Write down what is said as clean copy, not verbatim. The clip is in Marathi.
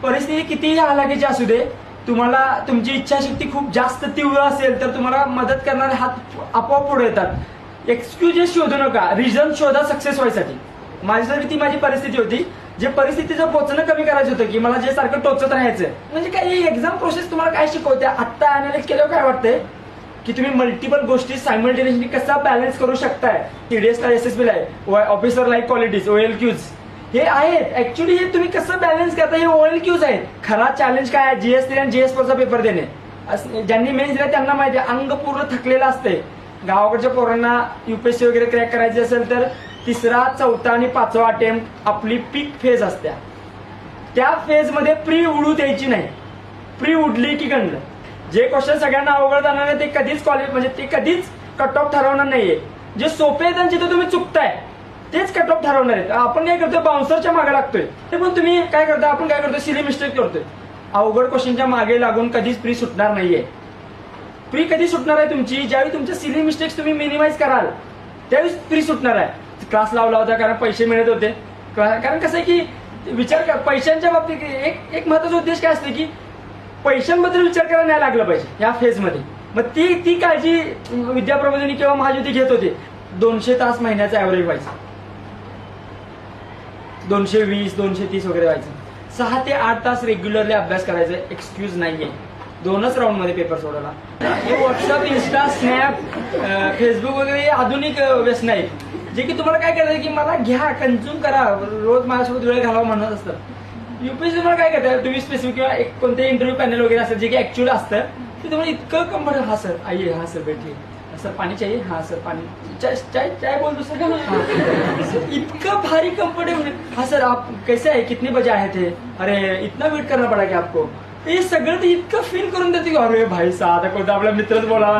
परिस्थिती कितीही हालाकीची असू दे, तुम्हाला तुमची इच्छाशक्ती खूप जास्त तीव्र असेल तर तुम्हाला मदत करणारे हात आपोआप पुढे येतात. एक्सक्युजेस शोधू नका, रिझन शोधा सक्सेस व्हायसाठी. माझ्यासाठी ती माझी परिस्थिती होती. जे परिस्थितीचं पोचणं कमी करायचं होतं की मला जे सारखं टोचत राहायचं. म्हणजे काही एक्झाम प्रोसेस तुम्हाला काय शिकवते, आत्ता अनालाइज केल्यावर काय वाटतंय की तुम्ही मल्टिपल गोष्टी सायमल्टेनियसली कसा बॅलन्स करू शकताय. टीडीएस ला, एसएसबी ला ऑफिसर लाईक क्वालिटीज, OLQs हे आहेत. ऍक्च्युली हे तुम्ही कसं बॅलन्स करता हे OLQs आहेत. खरा चॅलेंज काय आहे, GS3 आणि GS4 चा पेपर देणे. ज्यांनी मेन्स दिला त्यांना माहिती आहे, अंग पूर्ण थकलेलं असते. गावाकडच्या पोरांना UPSC वगैरे क्रॅक करायची असेल तर 3रा, 4था आणि 5वा अटेम्प्ट आपली पीक फेज असत्या. त्या फेज मध्ये प्री उडू द्यायची नाही. प्री उडली की गणलं. जे क्वेश्चन सगळ्यांना अवघड जाणार आहे ते कधीच कॉलेज म्हणजे ते कधीच कट ऑफ ठरवणार नाहीये. जे सोपे आहेत आणि जिथे तुम्ही चुकताय तेच कट ऑफ ठरवणार आहेत. आपण काय करतोय, बाउन्सरच्या मागे लागतोय. ते पण तुम्ही काय करताय, आपण काय करतोय, सिली मिस्टेक करतोय. अवघड क्वेश्चनच्या मागे लागून कधीच प्री सुटणार नाहीये. प्री कधी सुटणार आहे तुमची, ज्यावेळी तुमच्या सिली मिस्टेक्स तुम्ही मिनिमाइज कराल त्यावेळी प्री सुटणार आहे. क्लास लावला होता कारण पैसे मिळत होते. कारण कसं आहे की विचार कर, पैशांच्या बाबतीत एक महत्वाचा उद्देश काय असते की पैशांबद्दल विचार करायला नाही लागला पाहिजे या फेजमध्ये. मग ती काळजी विद्याप्रबोधिनी किंवा महाज्योती घेत होते. 200 तास महिन्याचा ऍव्हरेज व्हायचा, 220, 230 वगैरे व्हायचं. 6 ते 8 तास रेग्युलरली अभ्यास करायचा. एक्सक्यूज नाहीये. 2च राऊंड मध्ये पेपर सोडवला. हे व्हॉट्सअप, इन्स्टा, स्नॅप, फेसबुक वगैरे आधुनिक व्यसन आहेत जे की तुम्हाला काय करायचं की मला घ्या, कन्झ्युम करा, रोज माझ्यासोबत वेळ घालावा म्हणत असतं. UPSC तुम्हाला काय करतात, तुम्ही स्पेसिफिक किंवा कोणते इंटरव्ह्यू पॅनल वगैरे असतं जे की ऍक्च्युअल असतं ते तुम्हाला इतकं कम्फर्टेबल. हा सर आइए, हा सर बैठिए, सर पाणी चाहिए, हा सर पाणी, चाय चाय बोल दो सर. इतकं भारी कम्फर्टेबल. हा सर आप कैसे आहे, कितने बजे आए थे, अरे इतना वेट करना पड़ा की आपको. हे सगळं ते इतकं फील करून देते की अरे भाई सा आता कोणता आपला मित्रच बोलावा.